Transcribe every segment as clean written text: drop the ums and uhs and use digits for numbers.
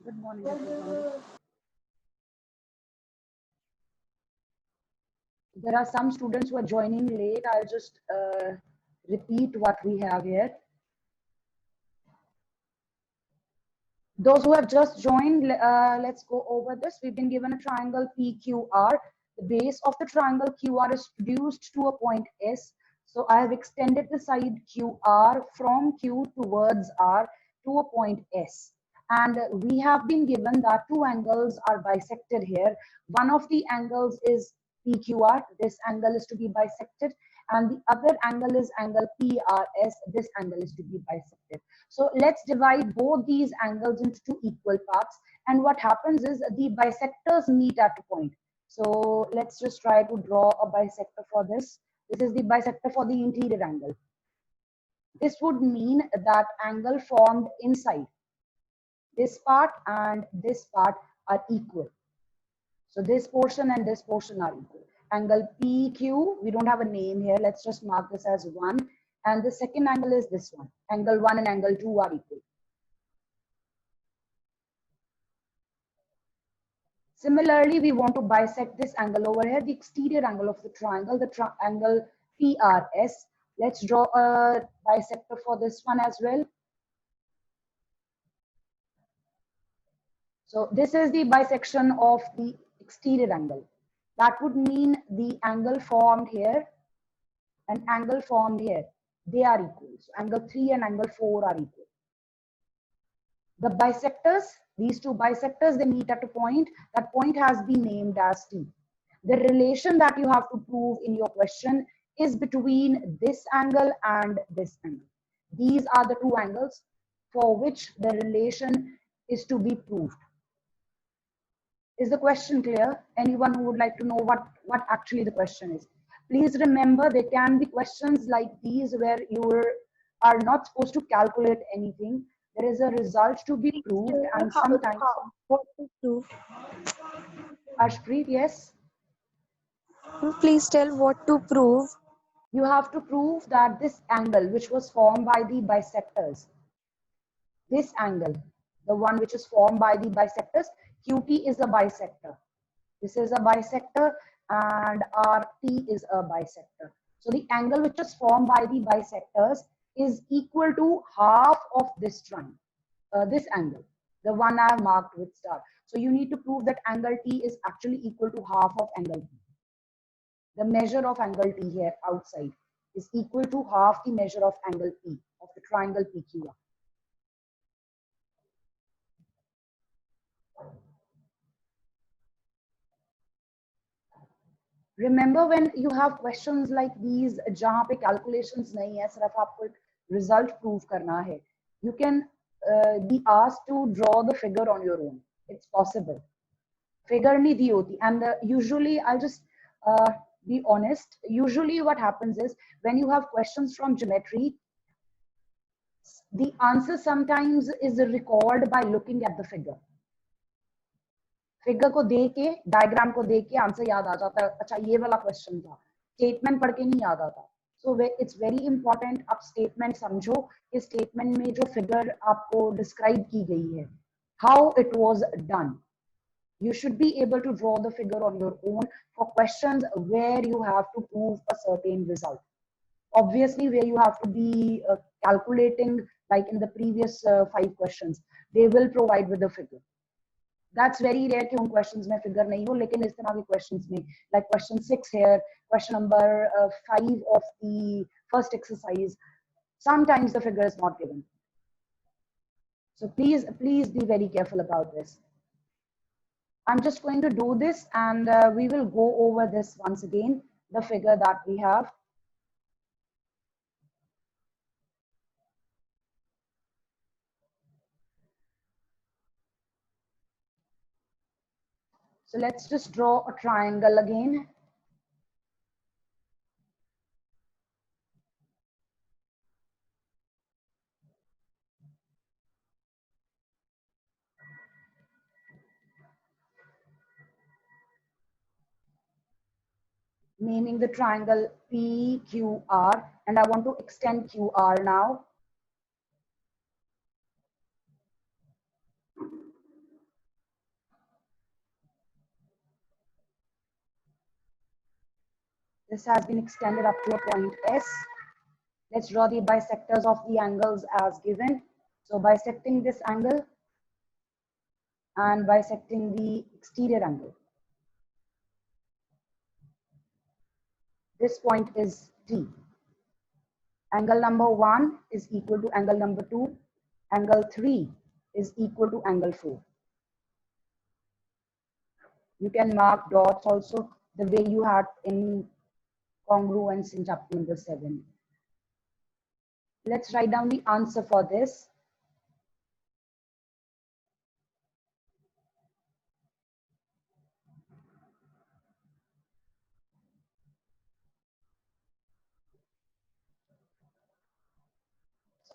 Good morning, everyone. There are some students who are joining late. I'll just repeat what we have here. Those who have just joined, let's go over this. We've been given a triangle PQR. The base of the triangle QR is reduced to a point S. So I have extended the side QR from Q towards R to a point S. And we have been given that two angles are bisected here. One of the angles is PQR. This angle is to be bisected. And the other angle is angle PRS. This angle is to be bisected. So let's divide both these angles into two equal parts. And what happens is the bisectors meet at a point. So let's just try to draw a bisector for this. This is the bisector for the interior angle. This would mean that angle formed inside this part and this part are equal. So this portion and this portion are equal. Angle PQ, we don't have a name here. Let's just mark this as 1. And the second angle is this one. Angle 1 and angle 2 are equal. Similarly, we want to bisect this angle over here, the exterior angle of the triangle, the angle PRS. Let's draw a bisector for this one as well. So this is the bisection of the exterior angle. That would mean the angle formed here and angle formed here, they are equal. So angle 3 and angle 4 are equal. The bisectors, these two bisectors, they meet at a point. That point has been named as T. The relation that you have to prove in your question is between this angle and this angle. These are the two angles for which the relation is to be proved. Is the question clear? Anyone who would like to know what actually the question is? Please remember, there can be questions like these where you are not supposed to calculate anything. There is a result to be proved, and sometimes. What to prove? Ashpreet, yes? Please tell what to prove. You have to prove that this angle, which was formed by the bisectors, this angle, the one which is formed by the bisectors, QT is a bisector. This is a bisector and RT is a bisector. So the angle which is formed by the bisectors is equal to half of this triangle, this angle, the one I have marked with star. So you need to prove that angle T is actually equal to half of angle T. The measure of angle T here outside is equal to half the measure of angle P of the triangle PQR. Remember, when you have questions like these जहाँ पे calculations नहीं है, सिर्फ आपको एक result prove करना है, you can be asked to draw the figure on your own. It's possible. Figure नहीं दी होती, and usually I'll just be honest. Usually what happens is when you have questions from geometry, the answer sometimes is recalled by looking at the figure. Figure को देख के, diagram को देख के answer याद आ जाता है. अच्छा ये वाला क्वेश्चन था, स्टेटमेंट पढ़ के नहीं याद आता. सो इट्स वेरी इंपॉर्टेंट आप स्टेटमेंट समझो कि स्टेटमेंट में जो फिगर आपको डिस्क्राइब की गई है, how it was done. You should be able to draw the figure on your own for questions where you have to prove a certain result. Obviously, where you have to be calculating, like in the previous 5 questions, they will provide with the figure. That's very rare कि उन questions में figure नहीं हो, लेकिन इस तरह के questions में, like question 6 here, question number 5 of the first exercise, sometimes the figure is not given. So please be very careful about this. I'm just going to do this and we will go over this once again, the figure that we have. So let's just draw a triangle again. Naming the triangle PQR, and I want to extend QR now. This has been extended up to a point S. Let's draw the bisectors of the angles as given. So bisecting this angle and bisecting the exterior angle. This point is T. Angle number 1 is equal to angle number 2. Angle 3 is equal to angle 4. You can mark dots also the way you had in congruence in chapter number 7. Let's write down the answer for this.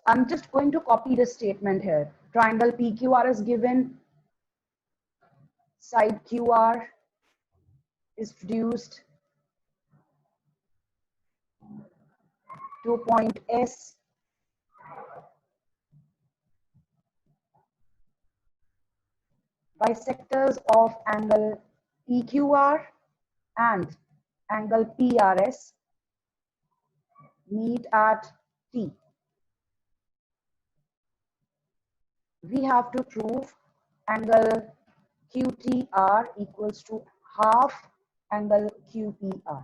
I'm just going to copy the statement here. Triangle PQR is given. Side QR is reduced to point S. Bisectors of angle PQR and angle PRS meet at T. We have to prove angle QTR equals to half angle QPR.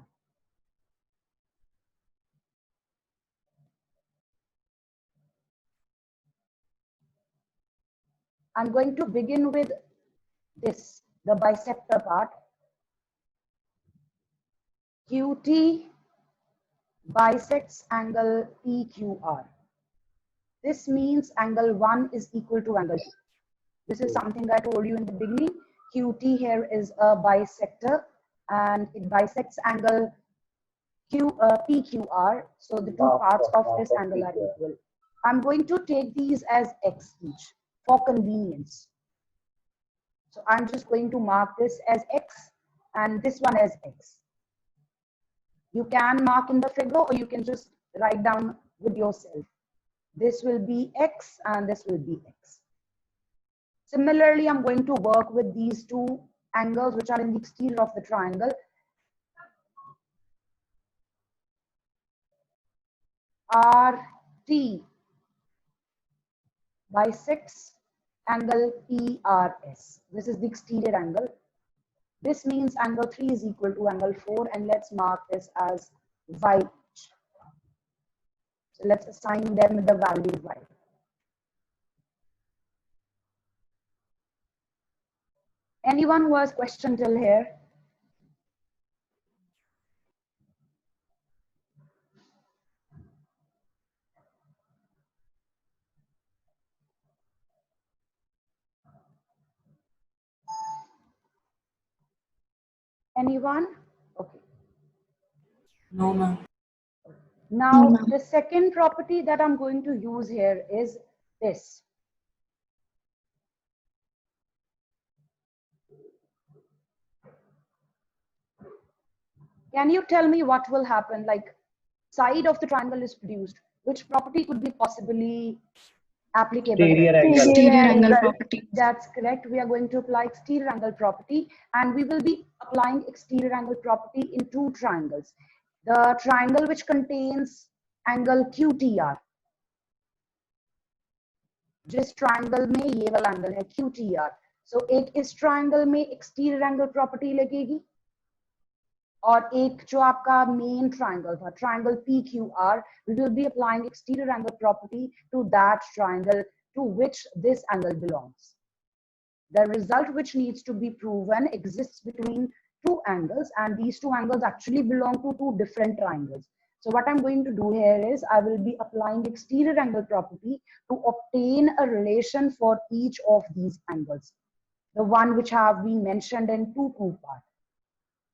I'm going to begin with this, the bisector part. QT bisects angle PQR. This means angle 1 is equal to angle 2. This is something I told you in the beginning. QT here is a bisector and it bisects angle PQR. So the two parts of this angle are equal. I'm going to take these as X each for convenience. So I'm just going to mark this as X and this one as X. You can mark in the figure or you can just write down with yourself. This will be X and this will be X. Similarly, I'm going to work with these two angles which are in the exterior of the triangle. RT bisects angle PRS. This is the exterior angle. This means angle 3 is equal to angle 4 and let's mark this as Y. So let's assign them the value Y. Anyone who has question till here? Anyone? Okay. No, ma'am. Now, the second property that I'm going to use here is this. Can you tell me what will happen? Like, side of the triangle is produced. Which property could be possibly applicable? Exterior angle property. That's correct. We are going to apply exterior angle property and we will be applying exterior angle property in two triangles. The triangle which contains angle QTR. जिस triangle में ये वाला angle है QTR. So एक इस triangle में exterior angle property लगेगी और एक जो आपका मेन ट्रायंगल था triangle PQR, we will be applying exterior angle property to that triangle to which this angle belongs. The result which needs to be proven exists between two angles and these two angles actually belong to two different triangles. So what I'm going to do here is I will be applying exterior angle property to obtain a relation for each of these angles. The one which have been mentioned in two proof part.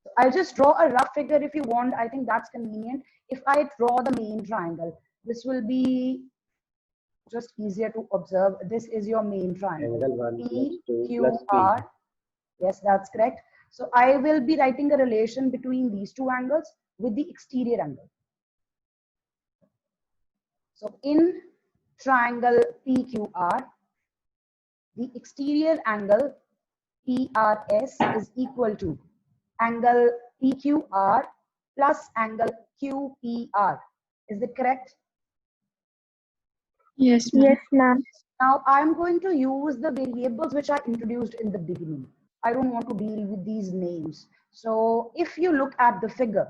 So I'll just draw a rough figure if you want. I think that's convenient. If I draw the main triangle, this will be just easier to observe. This is your main triangle. PQR. Yes, that's correct. So I will be writing a relation between these two angles with the exterior angle. So in triangle PQR, the exterior angle PRS is equal to angle PQR plus angle QPR. Is it correct? Yes, ma'am. Yes, ma'am. Now I'm going to use the variables which are introduced in the beginning. I don't want to deal with these names. So if you look at the figure,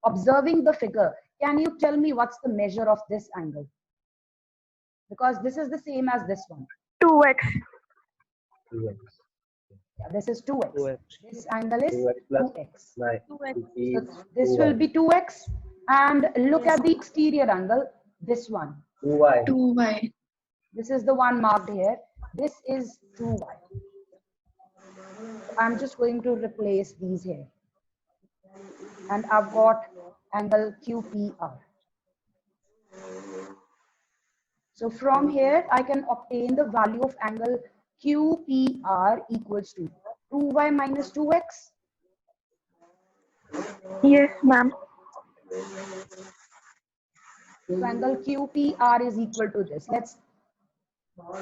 observing the figure, can you tell me what's the measure of this angle? Because this is the same as this one. 2x. 2x. Yeah, this is 2x. 2x. This angle is 2x plus 2x. 9. 2x. So this will be 2x. And look at the exterior angle, this one. 2y. 2y. This is the one marked here. This is 2y. I'm just going to replace these here. And I've got angle QPR. So from here, I can obtain the value of angle QPR equals to 2y minus 2x. Yes, ma'am. So angle QPR is equal to this. Let's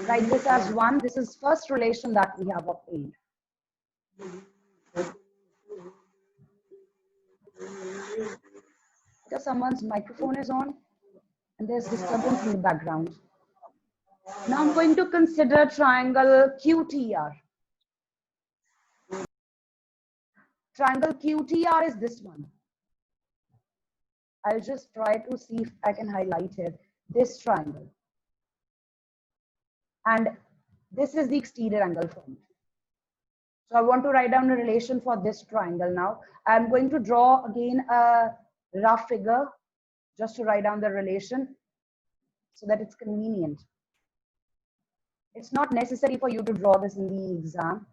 write this as 1. This is first relation that we have obtained. Because someone's microphone is on and there's disturbance in the background. Now I'm going to consider triangle QTR. Triangle QTR is this one. I'll just try to see if I can highlight here this triangle. And this is the exterior angle formed. So I want to write down a relation for this triangle now. I'm going to draw again a rough figure just to write down the relation so that it's convenient. It's not necessary for you to draw this in the exam.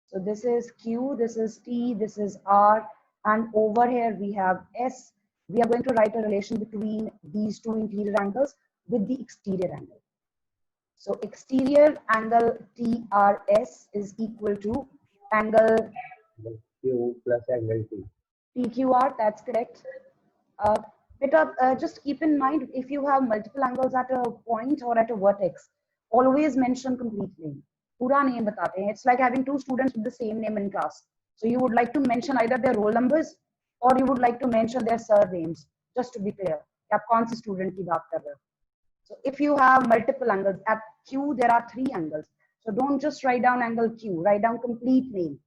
So this is Q, this is T, this is R, and over here we have S. We are going to write a relation between these two interior angles with the exterior angle. So exterior angle TRS is equal to angle Q plus angle T. PQR, that's correct. Just keep in mind, if you have multiple angles at a point or at a vertex, always mention complete name. Pura name batate hain. It's like having two students with the same name in class. So you would like to mention either their roll numbers or you would like to mention their surnames, just to be clear. कि आप कौन से student की बात कर रहे हो. So if you have multiple angles, at Q there are 3 angles. So don't just write down angle Q, write down complete name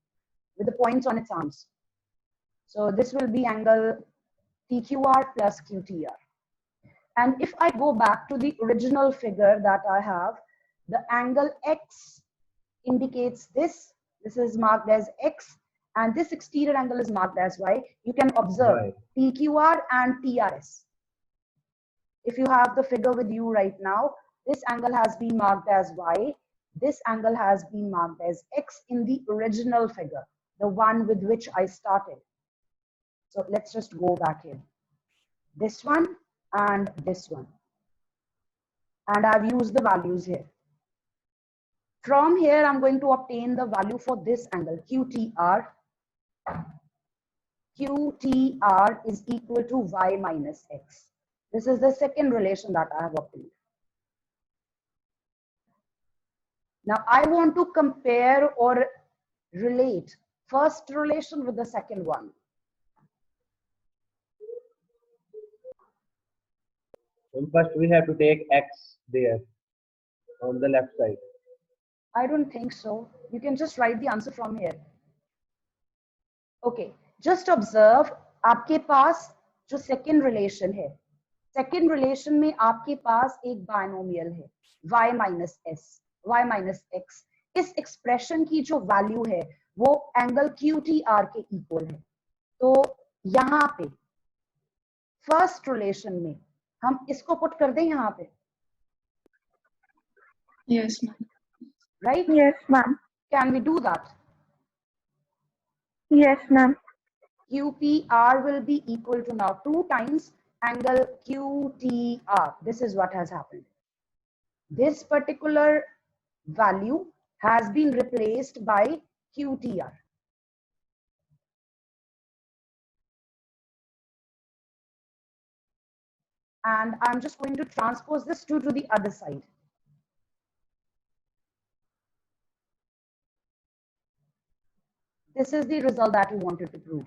with the points on its arms. So this will be angle TQR plus QTR. And if I go back to the original figure that I have, the angle X indicates this. This is marked as X, and this exterior angle is marked as Y. You can observe Right. TQR and TRS. If you have the figure with you right now, this angle has been marked as Y. This angle has been marked as X in the original figure, the one with which I started. So let's just go back here. This one and this one. And I've used the values here. From here, I'm going to obtain the value for this angle, QTR. QTR is equal to Y minus X. This is the second relation that I have obtained. Now I want to compare or relate first relation with the second one. And first we have to take x there on the left side. I don't think so. You can just write the answer from here. Okay, just observe आपके पास जो second relation है, second relation में आपके पास एक binomial है y minus s, y minus x. इस expression की जो value है वो angle QTR के equal है. तो यहाँ पे first relation में हम इसको put कर दें यहाँ पे, Yes, ma'am. right? Yes, ma'am. Can we do that? Yes, ma'am. QPR will be equal to now 2 times angle QTR. This is what has happened. This particular value has been replaced by QTR. And I'm just going to transpose this 2 to the other side. This is the result that we wanted to prove.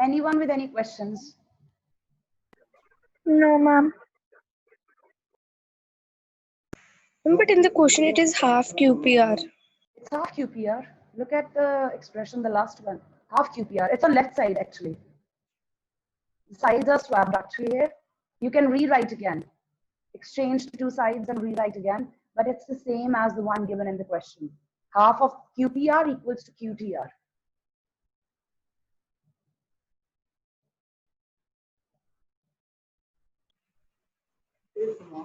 Anyone with any questions? No, ma'am. But in the question, it is half QPR. It's half QPR. Look at the expression, the last one. Half QPR. It's on left side actually. The sides are swapped actually here. You can rewrite again. Exchange the two sides and rewrite again, but it's the same as the one given in the question. Half of QPR equals to QTR.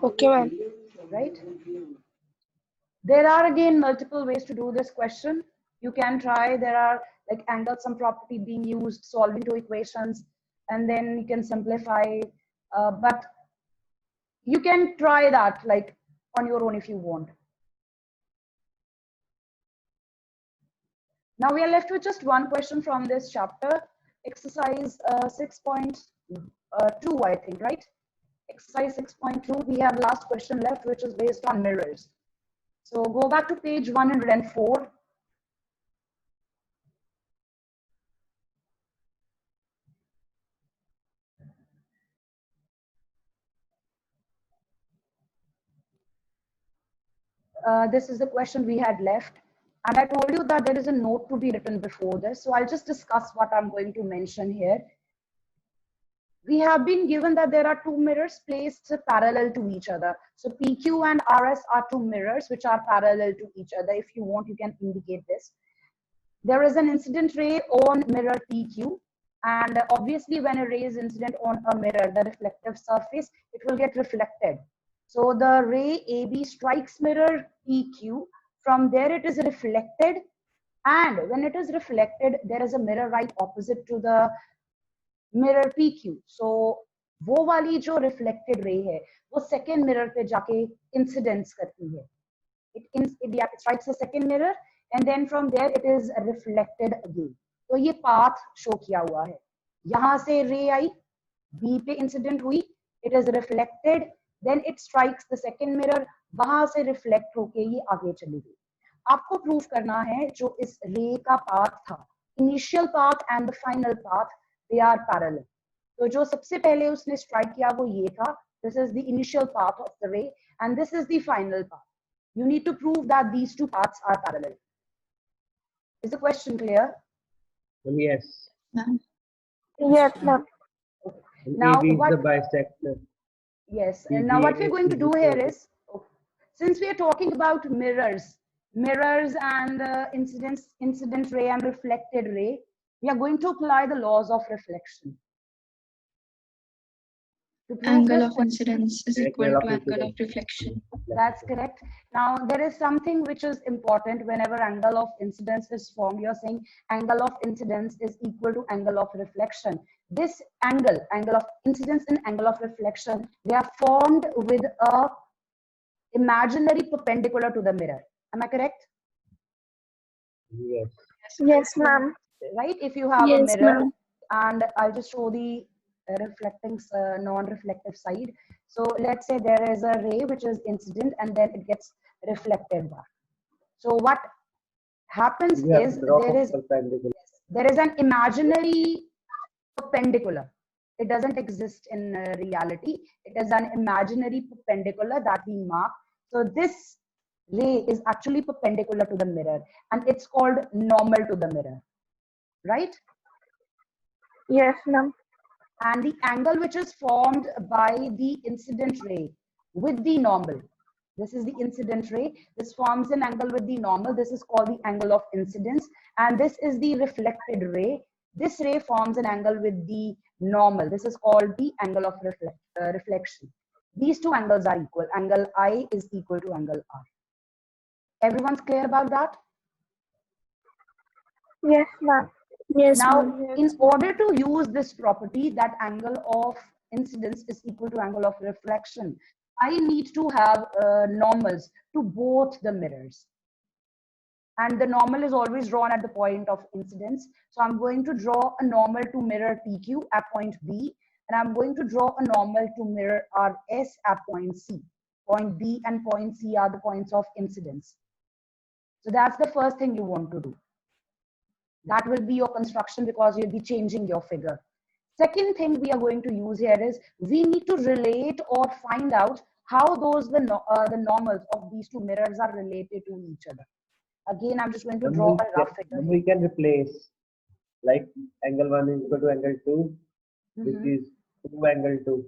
Okay, ma'am. Right? There are again multiple ways to do this question. You can try, there are like angle sum property being used, solving two equations, and then you can simplify, but you can try that like on your own if you want. Now we are left with just one question from this chapter, exercise 6.2, I think, right? Exercise 6.2, we have last question left, which is based on mirrors. So go back to page 104. This is the question we had left. And I told you that there is a note to be written before this. So I'll just discuss what I'm going to mention here. We have been given that there are two mirrors placed parallel to each other. So PQ and RS are two mirrors which are parallel to each other. If you want, you can indicate this. There is an incident ray on mirror PQ. And obviously, when a ray is incident on a mirror, the reflective surface, it will get reflected. So the ray AB strikes mirror PQ. From there, it is reflected. And when it is reflected, there is a mirror right opposite to the mirror PQ. So वो वाली जो reflected ray है, वो second mirror पे जाके incidence करती है. It strikes the second mirror, and then from there it is reflected again. तो ये path show किया हुआ है. यहाँ से ray आई, B पे incident हुई, it is reflected, then it strikes the second mirror, वहां से reflect होके ये आगे चली गई. आपको prove करना है जो इस ray का path था, initial path and the final path, they are parallel. तो जो सबसे पहले उसने strike किया वो ये था. This is the initial path of the ray, and this is the final path. You need to prove that these two paths are parallel. Is the question clear? Yes. Yes, ma'am. Now AB is what? the bisector. Yes. And now what we're going to do here is, since we are talking about mirrors and incident ray and reflected ray, we are going to apply the laws of reflection. Angle of incidence is equal to angle of reflection. That's correct. Now, there is something which is important whenever angle of incidence is formed. You're saying angle of incidence is equal to angle of reflection. This angle of incidence and angle of reflection, they are formed with a imaginary perpendicular to the mirror. Am I correct? Yes. Yes, ma'am. Right? If you have Yes, a mirror, ma'am. and I'll just show the reflecting non-reflective side. So let's say there is a ray which is incident and then it gets reflected back. So what happens is there is an imaginary perpendicular. It doesn't exist in reality. It is an imaginary perpendicular that we mark. So this ray is actually perpendicular to the mirror, and it's called normal to the mirror, right? Yes, ma'am. And the angle which is formed by the incident ray with the normal, this is the incident ray, this forms an angle with the normal, this is called the angle of incidence, and this is the reflected ray, this ray forms an angle with the normal, this is called the angle of reflection. These two angles are equal, angle I is equal to angle R. Everyone's clear about that? Yes, ma'am. Yes, Now, ma'am. in order to use this property that angle of incidence is equal to angle of reflection, I need to have normals to both the mirrors. And the normal is always drawn at the point of incidence. So I'm going to draw a normal to mirror PQ at point B, and I'm going to draw a normal to mirror RS at point C. Point B and point C are the points of incidence. So that's the first thing you want to do. That will be your construction because you'll be changing your figure. Second thing we are going to use here is we need to relate or find out how the normals of these two mirrors are related to each other. Again, I'm just going to draw a rough figure. We can replace, like angle 1 is equal to angle 2, which is 2 angle 2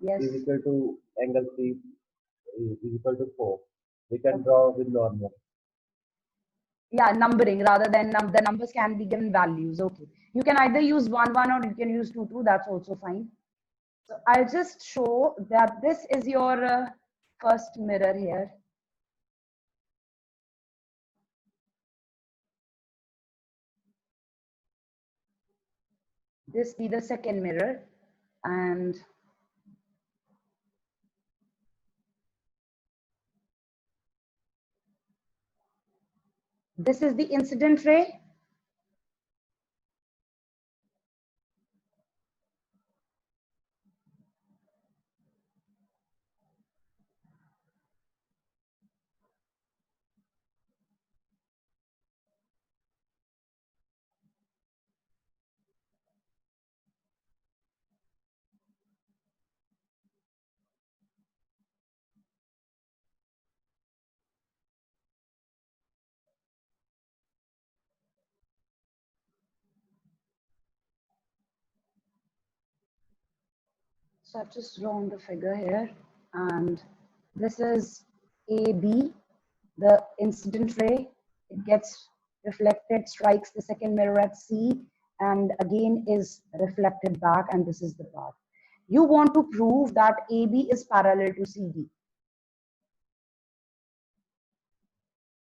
Yes. is equal to angle 3 is equal to 4. We can draw with normal. Yeah, numbering rather than the numbers can be given values. Okay, you can either use 1 1 or you can use 2 2. That's also fine. So I'll just show that this is your first mirror here. This be the second mirror, and this is the incident ray. So I've just drawn the figure here, and this is AB, the incident ray. It gets reflected, strikes the second mirror at C, and again is reflected back, and this is the path. You want to prove that AB is parallel to CD.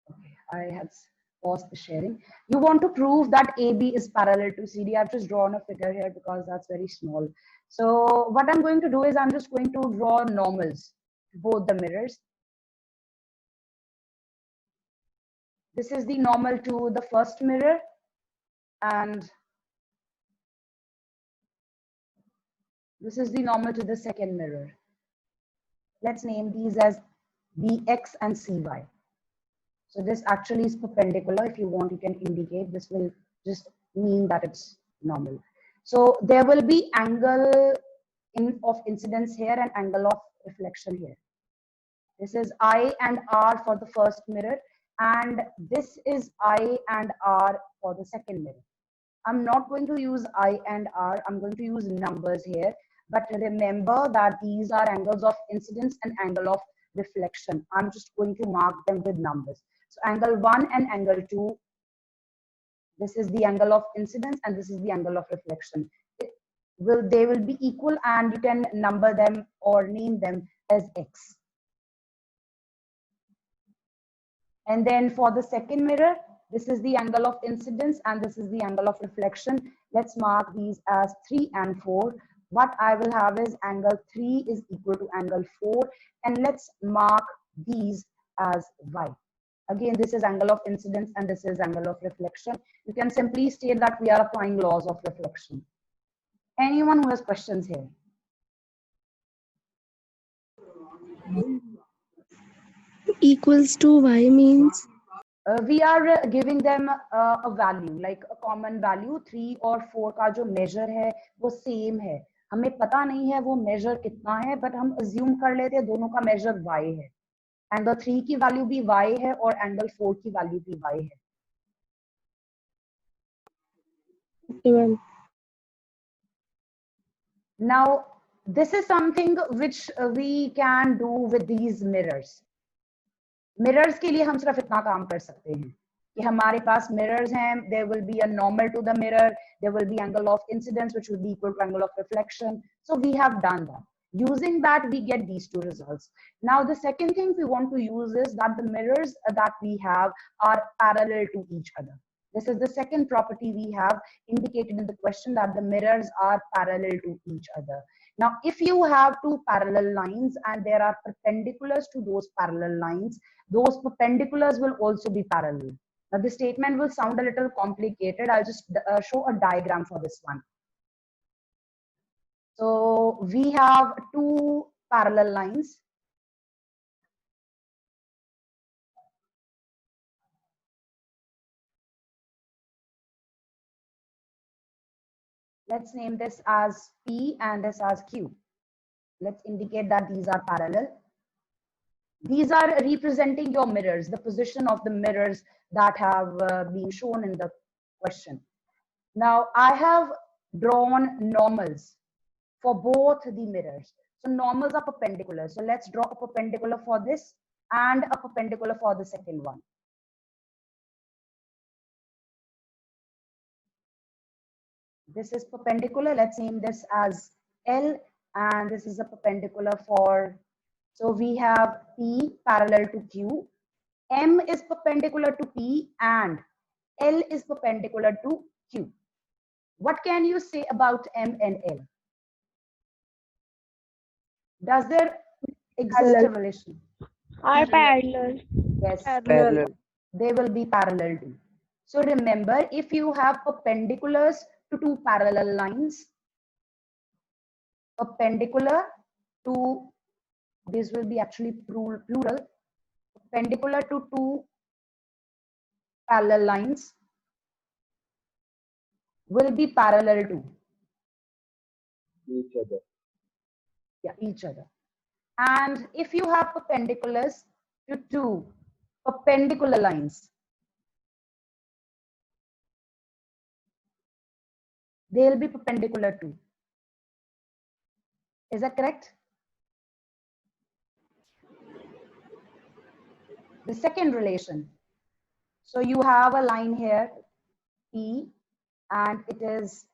Okay, I had paused the sharing. You want to prove that AB is parallel to CD. I've just drawn a figure here because that's very small. So what I'm going to do is I'm just going to draw normals to both the mirrors. This is the normal to the first mirror, and this is the normal to the second mirror. Let's name these as BX and CY. So this actually is perpendicular. If you want, you can indicate. This will just mean that it's normal. So there will be angle of incidence here and angle of reflection here. This is I and R for the first mirror, and this is I and R for the second mirror. I'm not going to use I and R. I'm going to use numbers here. But remember that these are angles of incidence and angle of reflection. I'm just going to mark them with numbers. So angle 1 and angle 2, this is the angle of incidence and this is the angle of reflection. They will be equal, and you can number them or name them as X. And then for the second mirror, this is the angle of incidence and this is the angle of reflection. Let's mark these as 3 and 4. What I will have is angle 3 is equal to angle 4, and let's mark these as Y. Again, this is angle of incidence and this is angle of reflection. You can simply state that we are applying laws of reflection. Anyone who has questions here? Equals to y means We are giving them a value, like a common value. 3 और 4 का जो measure है वो same है. हमें पता नहीं है वो measure कितना है, but हम assume कर लेते हैं दोनों का measure y है. Angle 3 की value भी y है और angle 4 की value भी y है. Now, this is something which we can do with these mirrors. Mirrors के लिए हम सिर्फ इतना काम कर सकते हैं कि हमारे पास mirrors हैं. There will be a normal to the mirror. There will be angle of incidence which will be equal to angle of reflection. So we have done that. Using that, we get these two results. Now, the second thing we want to use is that the mirrors that we have are parallel to each other. This is the second property we have indicated in the question, that the mirrors are parallel to each other. Now, if you have two parallel lines and there are perpendiculars to those parallel lines, those perpendiculars will also be parallel. Now, the statement will sound a little complicated. I'll just show a diagram for this one. So we have two parallel lines. Let's name this as P and this as Q. Let's indicate that these are parallel. These are representing your mirrors, the position of the mirrors that have been shown in the question. Now, I have drawn normals for both the mirrors. So normals are perpendicular. So let's draw a perpendicular for this and a perpendicular for the second one. This is perpendicular. Let's name this as L, and this is a perpendicular for, so we have P parallel to Q, M is perpendicular to P, and L is perpendicular to Q. What can you say about M and L? Does there exist a relation? Are parallel. Yes, Parallel. they will be parallel to. So remember, if you have perpendiculars to two parallel lines, perpendicular to, this will be actually plural, perpendicular to two parallel lines will be parallel to Each other. each other. And if you have perpendiculars to two perpendicular lines, they'll be perpendicular to. Is that correct? The second relation. So you have a line here, P, and it is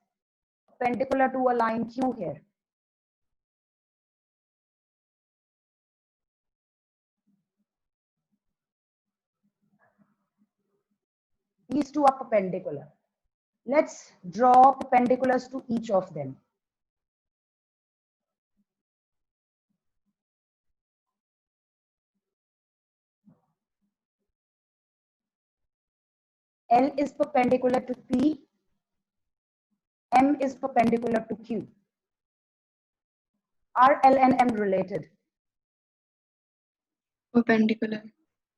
perpendicular to a line Q here. These two are perpendicular. Let's draw perpendiculars to each of them. L is perpendicular to P, M is perpendicular to Q. Are L and M related? Perpendicular.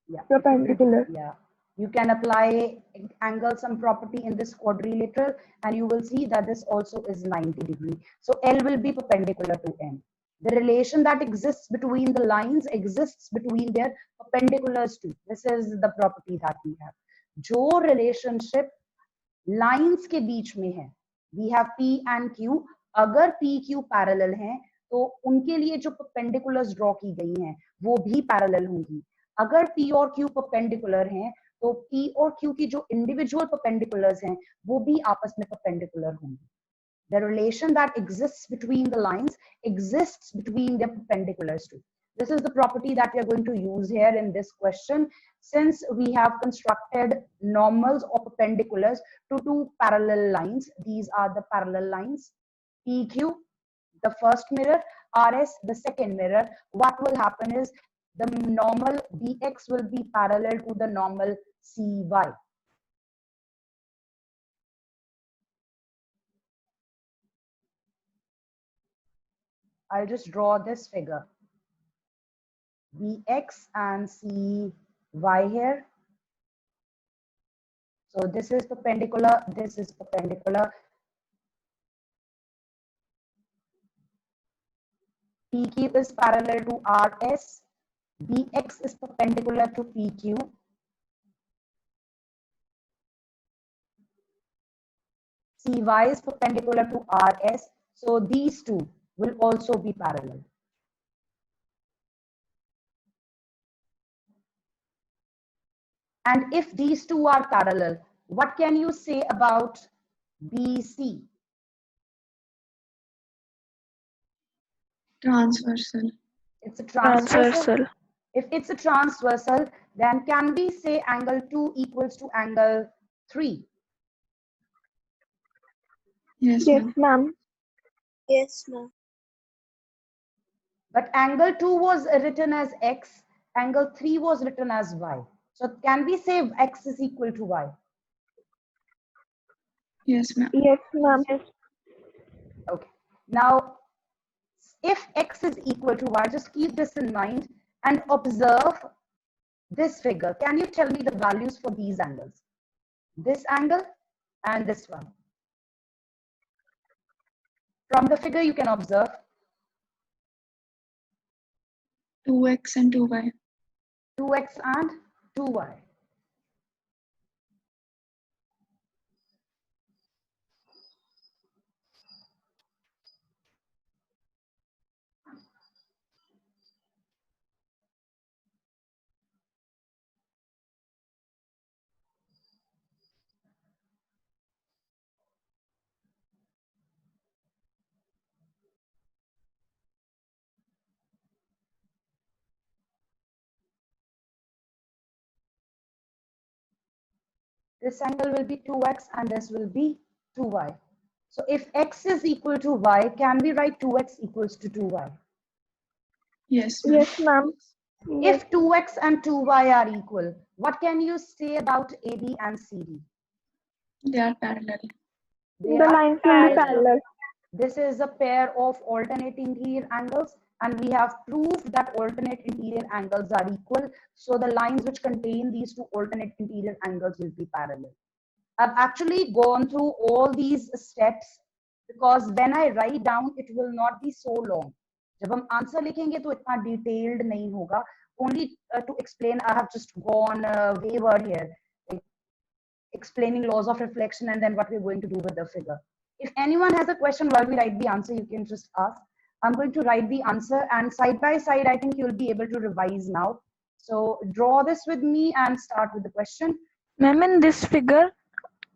Yeah. Perpendicular. Yeah. You can apply angle sum property in this quadrilateral and you will see that this also is 90 degree. So L will be perpendicular to M. The relation that exists between the lines exists between their perpendiculars too. This is the property that we have. जो relationship lines के बीच में है, we have P and Q. अगर P Q parallel हैं, तो उनके लिए जो perpendiculars draw की गई हैं, वो भी parallel होंगी. अगर P और Q perpendicular हैं, तो P और Q की जो individual perpendiculars हैं, वो भी आपस में perpendicular होंगी. The relation that exists between the lines exists between their perpendiculars too. This is the property that we are going to use here in this question. Since we have constructed normals or perpendiculars to two parallel lines, these are the parallel lines, PQ, the first mirror, RS, the second mirror, what will happen is the normal BX will be parallel to the normal CY. I'll just draw this figure. Bx and Cy here. So this is perpendicular, this is perpendicular. PQ is parallel to RS. Bx is perpendicular to PQ. Cy is perpendicular to RS. So these two will also be parallel. And if these two are parallel, what can you say about BC? Transversal. It's a transversal. Transversal. If it's a transversal, then can we say angle 2 equals to angle 3? Yes, Yes, ma'am. ma'am. Yes, ma'am. But angle 2 was written as x, angle 3 was written as y. So can we say x is equal to y? Yes, ma'am. Yes, ma'am. Okay. Now, if x is equal to y, just keep this in mind and observe this figure. Can you tell me the values for these angles? This angle and this one. From the figure you can observe 2x and 2y. 2x and 2y. This angle will be 2x and this will be 2y. So if x is equal to y, can we write 2x equals to 2y? Yes, ma'am. Yes, ma'am. If 2x and 2y are equal, what can you say about AB and CD? They are parallel. They The are lines will be parallel. This is a pair of alternate interior angles, and we have proved that alternate interior angles are equal. So the lines which contain these two alternate interior angles will be parallel. I've actually gone through all these steps because when I write down, it will not be so long. जब हम answer लिखेंगे तो इतना detailed नहीं होगा. Only to explain, I have just gone wayward here, like explaining laws of reflection and then what we're going to do with the figure. If anyone has a question while we write the answer, you can just ask. I'm going to write the answer, and side by side, I think you'll be able to revise now. So draw this with me and start with the question. Ma'am, in this figure,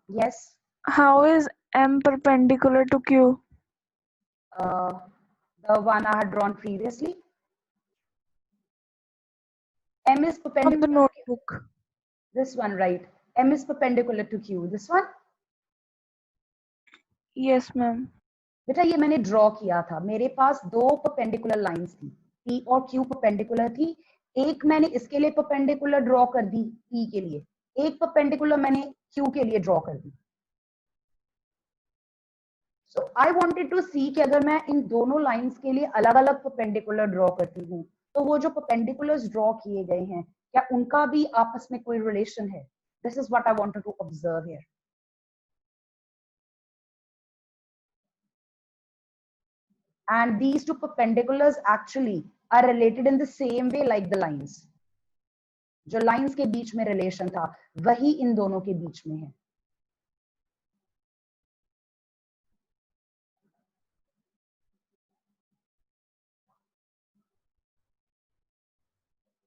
Yes. how is M perpendicular to Q? The one I had drawn previously. M is On the perpendicular. notebook. This one, right? M is perpendicular to Q. This one. Yes, ma'am. बेटा ये मैंने draw किया था. मेरे पास दो perpendicular lines थी, P और Q perpendicular थी. एक मैंने इसके लिए परपेंडिकुलर ड्रॉ कर दी P के लिए, एक परपेंडिकुलर मैंने Q के लिए ड्रॉ कर दी. सो आई वांटेड टू सी कि अगर मैं इन दोनों लाइंस के लिए अलग अलग परपेंडिकुलर ड्रॉ करती हूँ तो वो जो परपेंडिकुलर्स ड्रॉ किए गए हैं क्या उनका भी आपस में कोई रिलेशन है. This is what I wanted to observe here. And these two perpendiculars actually are related in the same way like the lines. जो lines के बीच में relation था वही इन दोनों के बीच में है.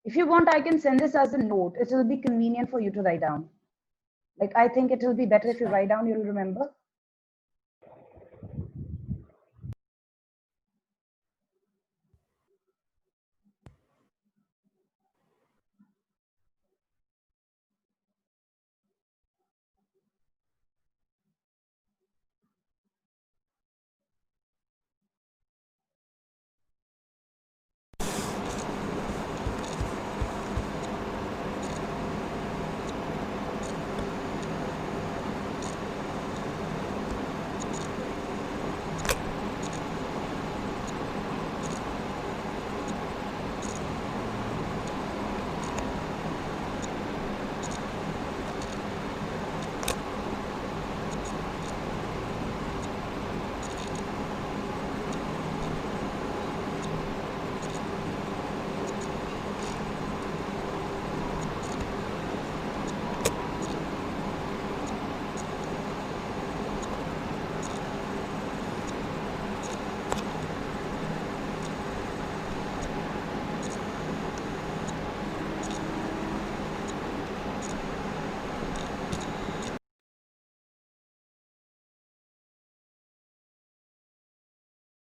If you want, I can send this as a note. It will be convenient for you to write down. Like I think it will be better if you write down, you'll remember.